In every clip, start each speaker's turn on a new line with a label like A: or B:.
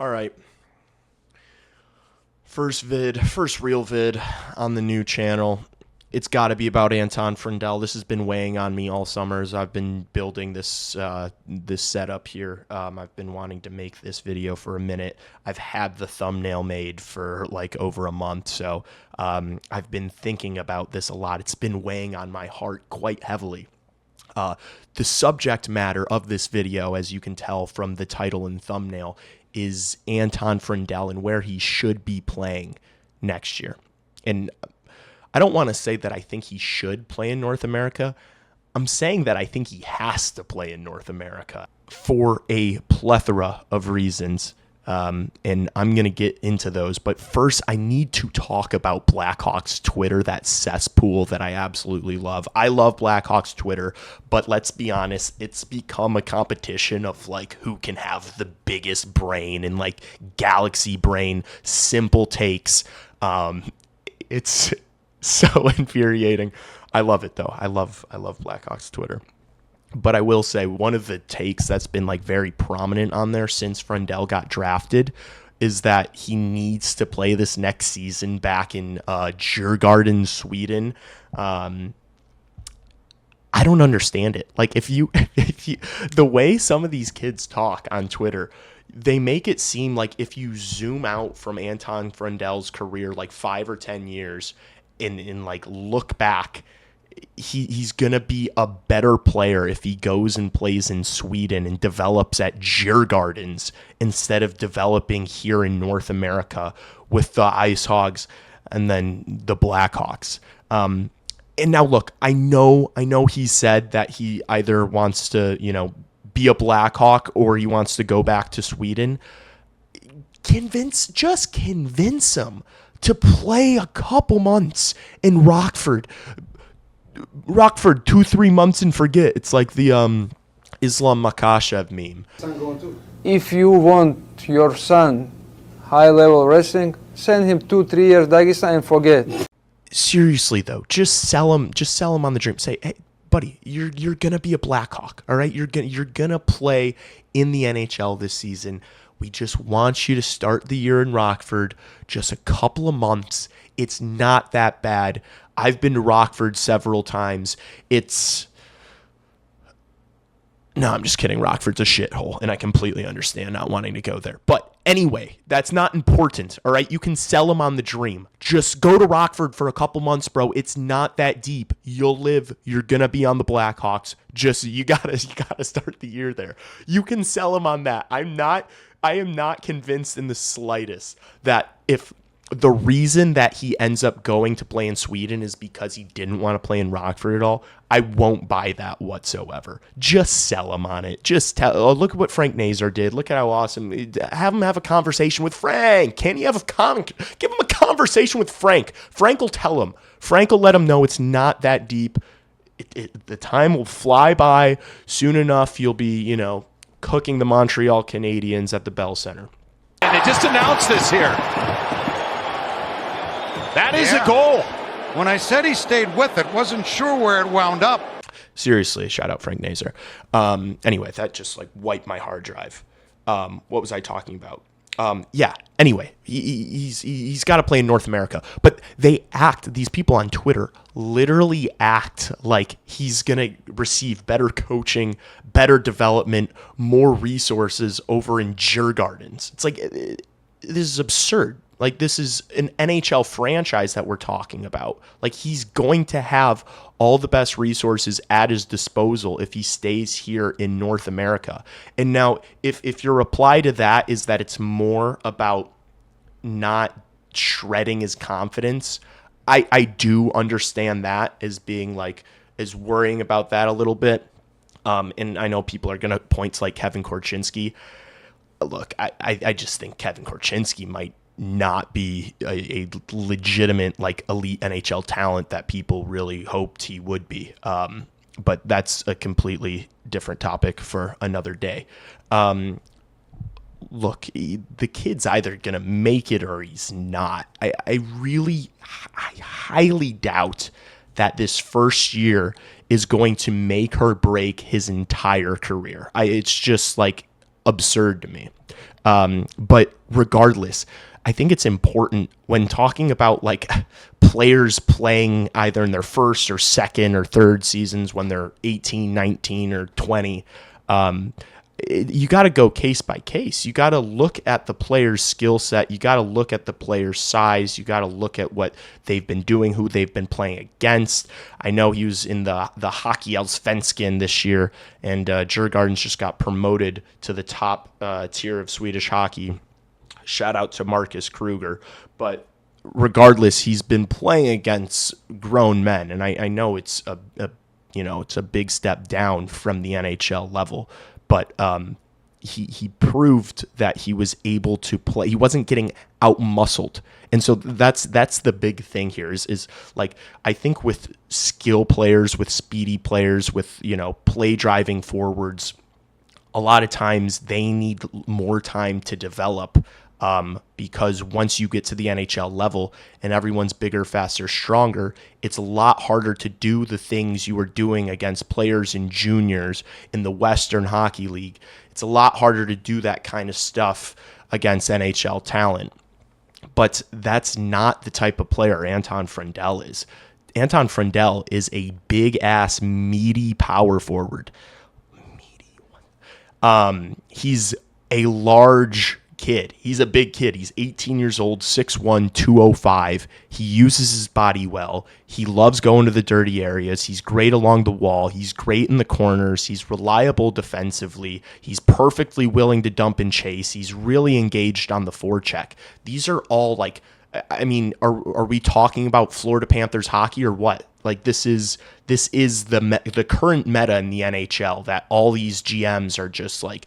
A: All right. First real vid on the new channel. It's got to be about Anton Frondell. This has been weighing on me all summer as I've been building this this setup here. I've been wanting to make this video for a minute. I've had the thumbnail made for like over a month, so I've been thinking about this a lot. It's been weighing on my heart quite heavily. The subject matter of this video, as you can tell from the title and thumbnail, is Anton Frondell and where he should be playing next year. And I don't want to say that I think he should play in North America. I'm saying that I think he has to play in North America for a plethora of reasons. And I'm going to get into those. But first, I need to talk about Blackhawks Twitter, that cesspool that I absolutely love. I love Blackhawks Twitter, but let's be honest, it's become a competition of like who can have the biggest brain and like galaxy brain, simple takes. It's so infuriating. I love it though. I love Blackhawks Twitter. But I will say one of the takes that's been like very prominent on there since Frondell got drafted is that he needs to play this next season back in Djurgardens, Sweden. I don't understand it. Like if you the way some of these kids talk on Twitter, they make it seem like if you zoom out from Anton Frondell's career like 5 or 10 years and like look back, he's going to be a better player if he goes and plays in Sweden and develops at Djurgardens instead of developing here in North America with the Ice Hogs and then the Blackhawks. And now look, I know he said that he either wants to, be a Blackhawk or he wants to go back to Sweden. Just convince him to play a couple months in Rockford, 2-3 months and forget. It's like the Islam Makhachev meme.
B: If you want your son high-level wrestling, send him 2-3 years Dagestan and forget.
A: Seriously though, just sell him on the dream. Say, hey, buddy, you're gonna be a Blackhawk, all right? You're gonna play in the NHL this season. We just want you to start the year in Rockford, just a couple of months. It's not that bad. I've been to Rockford several times. No, I'm just kidding. Rockford's a shithole, and I completely understand not wanting to go there. But anyway, that's not important, all right? You can sell him on the dream. Just go to Rockford for a couple months, bro. It's not that deep. You'll live. You're going to be on the Blackhawks. Just you gotta start the year there. You can sell him on that. I am not convinced in the slightest that if the reason that he ends up going to play in Sweden is because he didn't want to play in Rockford at all, I won't buy that whatsoever. Just sell him on it. Just look at what Frank Nazar did. Look at how awesome. Have him have a conversation with Frank. Can you have give him a conversation with Frank? Frank will tell him. Frank will let him know it's not that deep. The time will fly by. Soon enough, you'll be, cooking the Montreal Canadiens at the Bell Center.
C: And they just announced this here. That is a goal.
D: When I said he stayed with it, wasn't sure where it wound up.
A: Seriously, shout out Frank Nazar. Anyway, that just like wiped my hard drive. What was I talking about? Anyway, he's got to play in North America. But these people on Twitter literally act like he's going to receive better coaching, better development, more resources over in Djurgardens. It's like, this is absurd. Like, this is an NHL franchise that we're talking about. Like, he's going to have all the best resources at his disposal if he stays here in North America. And now, if your reply to that is that it's more about not shredding his confidence, I do understand that as being like, as worrying about that a little bit. And I know people are going to point to like Kevin Korchinski. Look, I just think Kevin Korchinski might not be a legitimate like elite NHL talent that people really hoped he would be. But that's a completely different topic for another day. Look, the kid's either going to make it or he's not. I highly doubt that this first year is going to make or break his entire career. It's just like, absurd to me. But regardless, I think it's important when talking about like players playing either in their first or second or third seasons when they're 18, 19 or 20. You got to go case by case. You got to look at the player's skill set. You got to look at the player's size. You got to look at what they've been doing, who they've been playing against. I know he was in the Hockey Allsvenskan this year, and Djurgardens just got promoted to the top tier of Swedish hockey. Shout out to Marcus Kruger. But regardless, he's been playing against grown men, and I know it's it's a big step down from the NHL level. But he proved that he was able to play. He wasn't getting out-muscled. And so that's the big thing here is like, I think with skill players, with speedy players, with, play-driving forwards, a lot of times they need more time to develop because once you get to the NHL level and everyone's bigger, faster, stronger, it's a lot harder to do the things you were doing against players in juniors in the Western Hockey League. It's a lot harder to do that kind of stuff against NHL talent. But that's not the type of player Anton Frondell is. Anton Frondell is a big-ass, meaty power forward. He's a large kid. He's a big kid. He's 18 years old, 6'1", 205. He uses his body well. He loves going to the dirty areas. He's great along the wall. He's great in the corners. He's reliable defensively. He's perfectly willing to dump and chase. He's really engaged on the forecheck. These are all like, I mean, are we talking about Florida Panthers hockey or what? Like this is the current meta in the NHL that all these GMs are just like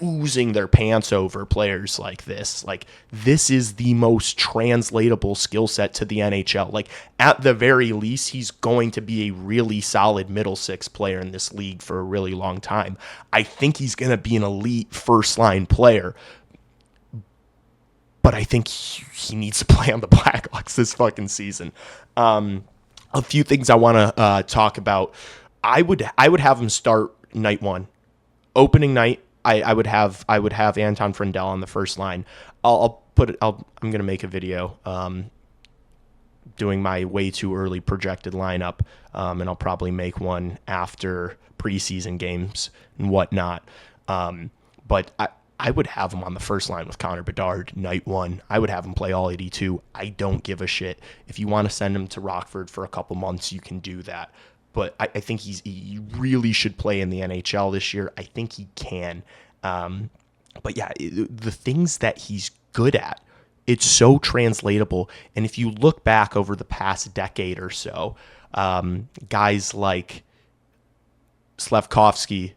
A: oozing their pants over players like this. Like this is the most translatable skill set to the NHL. Like at the very least, he's going to be a really solid middle six player in this league for a really long time. I think he's going to be an elite first line player, but I think he needs to play on the Blackhawks this fucking season. A few things I want to talk about. I would have him start night one, opening night. I would have Anton Frondell on the first line. I'm gonna make a video doing my way too early projected lineup, and I'll probably make one after preseason games and whatnot. But I would have him on the first line with Connor Bedard night one. I would have him play all 82. I don't give a shit. If you want to send him to Rockford for a couple months, you can do that. But I think he really should play in the NHL this year. I think he can. But yeah, the things that he's good at, it's so translatable. And if you look back over the past decade or so, guys like Slafkovsky,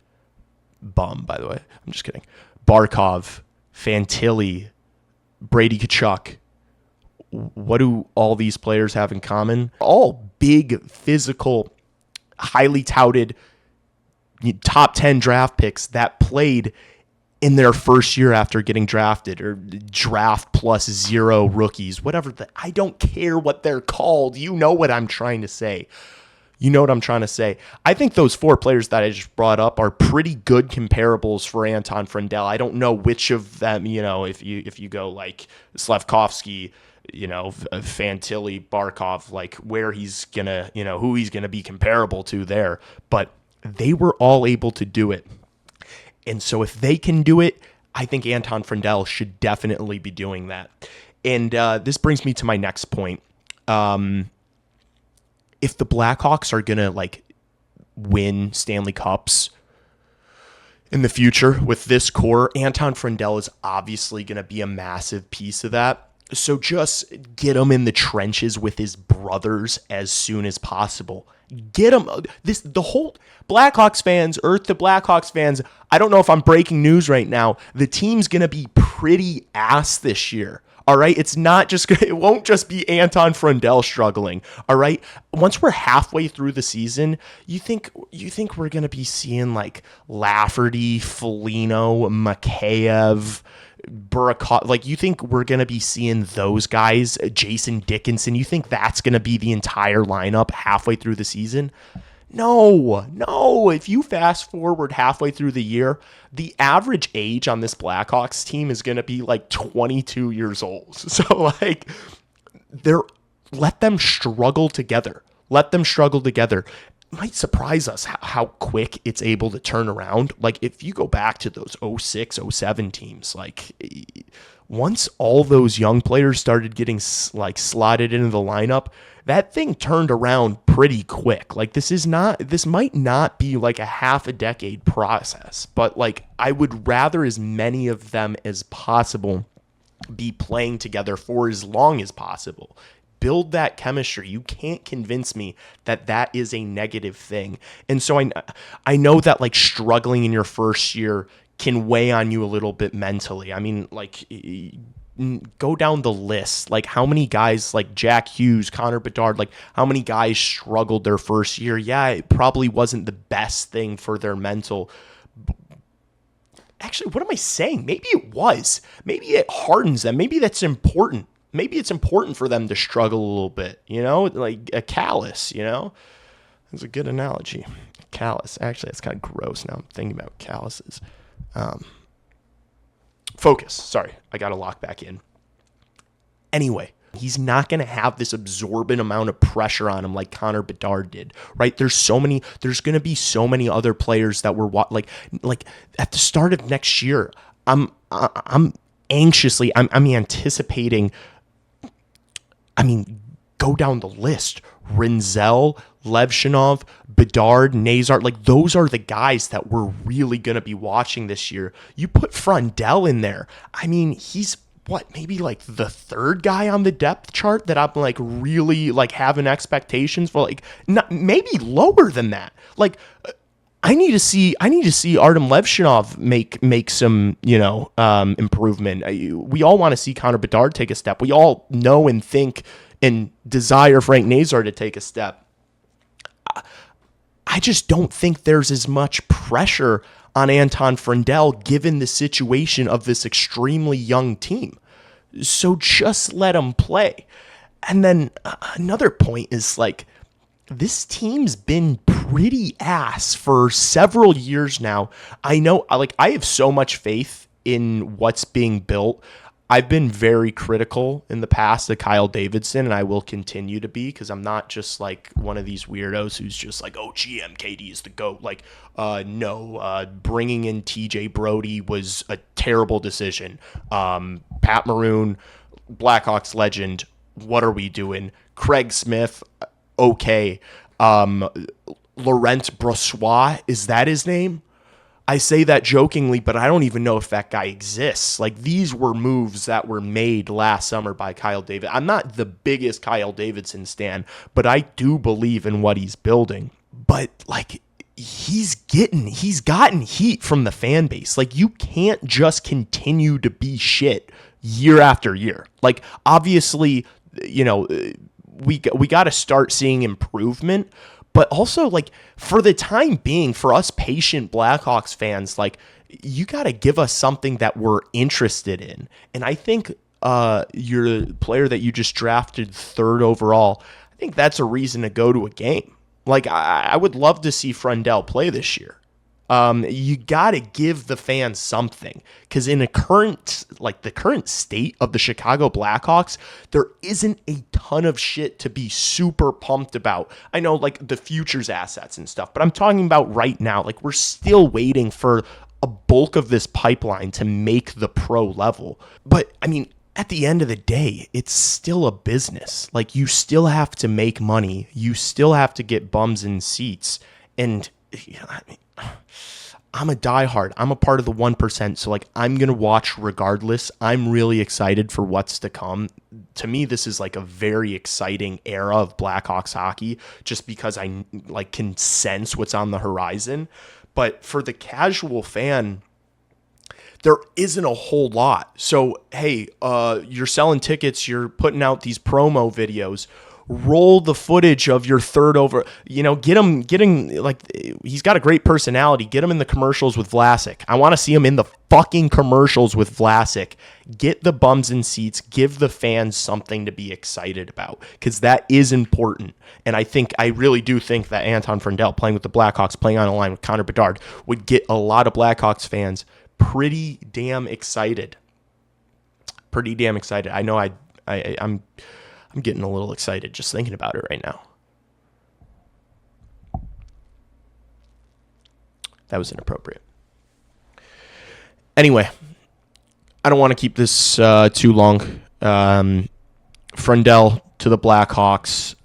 A: bum, by the way, I'm just kidding, Barkov, Fantilli, Brady Tkachuk, what do all these players have in common? All big, physical, highly touted top 10 draft picks that played in their first year after getting drafted, or draft plus 0 rookies, whatever. I don't care what they're called. You know what I'm trying to say. I think those 4 players that I just brought up are pretty good comparables for Anton Frondell. I don't know which of them, if you go like Slafkovsky, Fantilli, Barkov, like where he's gonna, who he's gonna be comparable to there. But they were all able to do it. And so if they can do it, I think Anton Frondell should definitely be doing that. And this brings me to my next point. If the Blackhawks are gonna like win Stanley Cups in the future with this core, Anton Frondell is obviously gonna be a massive piece of that. So just get him in the trenches with his brothers as soon as possible. Get him the whole Blackhawks fans, Earth to Blackhawks fans. I don't know if I'm breaking news right now. The team's going to be pretty ass this year. All right. It's not just, it won't just be Anton Frondell struggling. All right. Once we're halfway through the season, you think we're going to be seeing like Lafferty, Foligno, Mikheyev, Burakovsky, like you think we're going to be seeing those guys, Jason Dickinson, you think that's going to be the entire lineup halfway through the season? No. If you fast forward halfway through the year, the average age on this Blackhawks team is going to be like 22 years old. So like let them struggle together. Let them struggle together. It might surprise us how quick it's able to turn around. Like if you go back to those 06, 07 teams, like once all those young players started getting like slotted into the lineup, that thing turned around pretty quick. Like this might not be like a half a decade process, but like I would rather as many of them as possible be playing together for as long as possible. Build that chemistry. You can't convince me that that is a negative thing. And so I know that like struggling in your first year can weigh on you a little bit mentally. I mean, like go down the list. Like how many guys like Jack Hughes, Connor Bedard, like how many guys struggled their first year? Yeah, it probably wasn't the best thing for their mental. Actually, what am I saying? Maybe it was. Maybe it hardens them. Maybe that's important. Maybe it's important for them to struggle a little bit, like a callus, That's a good analogy. Callus. Actually, that's kind of gross now I'm thinking about calluses. Focus. Sorry, I got to lock back in. Anyway, he's not going to have this absorbent amount of pressure on him like Connor Bedard did, right? There's going to be so many other players that were like at the start of next year, I'm anticipating. Go down the list. Rinzel, Levshinov, Bedard, Nazar, like those are the guys that we're really going to be watching this year. You put Frondell in there. He's maybe like the third guy on the depth chart that I'm like really like having expectations for, like not, maybe lower than that. Like I need to see Artem Levshinov make some, improvement. We all want to see Connor Bedard take a step. We all know and think and desire Frank Nazar to take a step. I just don't think there's as much pressure on Anton Frondell given the situation of this extremely young team. So just let him play. And then another point is like, this team's been pretty ass for several years now. I know, like, I have so much faith in what's being built. I've been very critical in the past of Kyle Davidson, and I will continue to be, because I'm not just like one of these weirdos who's just like, oh, GM KD is the GOAT. Like, no, bringing in TJ Brody was a terrible decision. Pat Maroon, Blackhawks legend, what are we doing? Craig Smith, okay. Laurent Brossoit, is that his name? I say that jokingly, but I don't even know if that guy exists. Like, these were moves that were made last summer by Kyle Davidson. I'm not the biggest Kyle Davidson stan, but I do believe in what he's building. But like, he's gotten heat from the fan base. Like, you can't just continue to be shit year after year. Like, obviously, we got to start seeing improvement. But also, like, for the time being, for us patient Blackhawks fans, like, you got to give us something that we're interested in. And I think your player that you just drafted third overall, I think that's a reason to go to a game. Like, I would love to see Frondell play this year. You got to give the fans something, because in the current state of the Chicago Blackhawks, there isn't a ton of shit to be super pumped about. I know, like, the futures assets and stuff, but I'm talking about right now. Like, we're still waiting for a bulk of this pipeline to make the pro level. But at the end of the day, it's still a business. Like, you still have to make money. You still have to get bums in seats. And I'm a diehard. I'm a part of the 1%. So, like, I'm going to watch regardless. I'm really excited for what's to come. To me, this is like a very exciting era of Blackhawks hockey, just because I like can sense what's on the horizon. But for the casual fan, there isn't a whole lot. So, hey, you're selling tickets, you're putting out these promo videos. roll the footage of your third over. Getting like, he's got a great personality. Get him in the commercials with Vlasic. I want to see him in the fucking commercials with Vlasic. Get the bums in seats. Give the fans something to be excited about, because that is important. And I really do think that Anton Frondell playing with the Blackhawks, playing on a line with Connor Bedard, would get a lot of Blackhawks fans pretty damn excited. I know I'm getting a little excited just thinking about it right now. That was inappropriate. Anyway, I don't want to keep this too long. Frondell to the Blackhawks.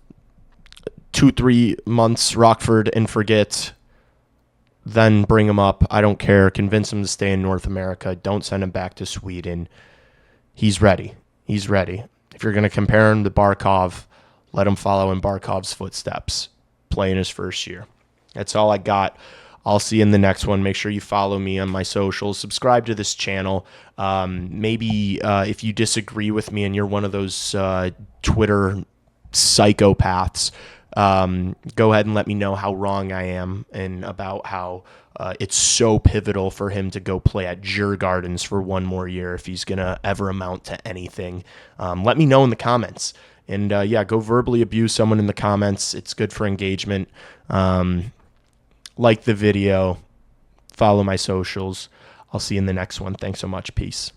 A: 2-3 months, Rockford and forget. Then bring him up. I don't care. Convince him to stay in North America. Don't send him back to Sweden. He's ready. He's ready. If you're going to compare him to Barkov, let him follow in Barkov's footsteps. Play in his first year. That's all I got. I'll see you in the next one. Make sure you follow me on my socials. Subscribe to this channel. Maybe if you disagree with me and you're one of those Twitter psychopaths, go ahead and let me know how wrong I am and about how it's so pivotal for him to go play at Djurgardens for one more year if he's going to ever amount to anything. Let me know in the comments. And go verbally abuse someone in the comments. It's good for engagement. Like the video. Follow my socials. I'll see you in the next one. Thanks so much. Peace.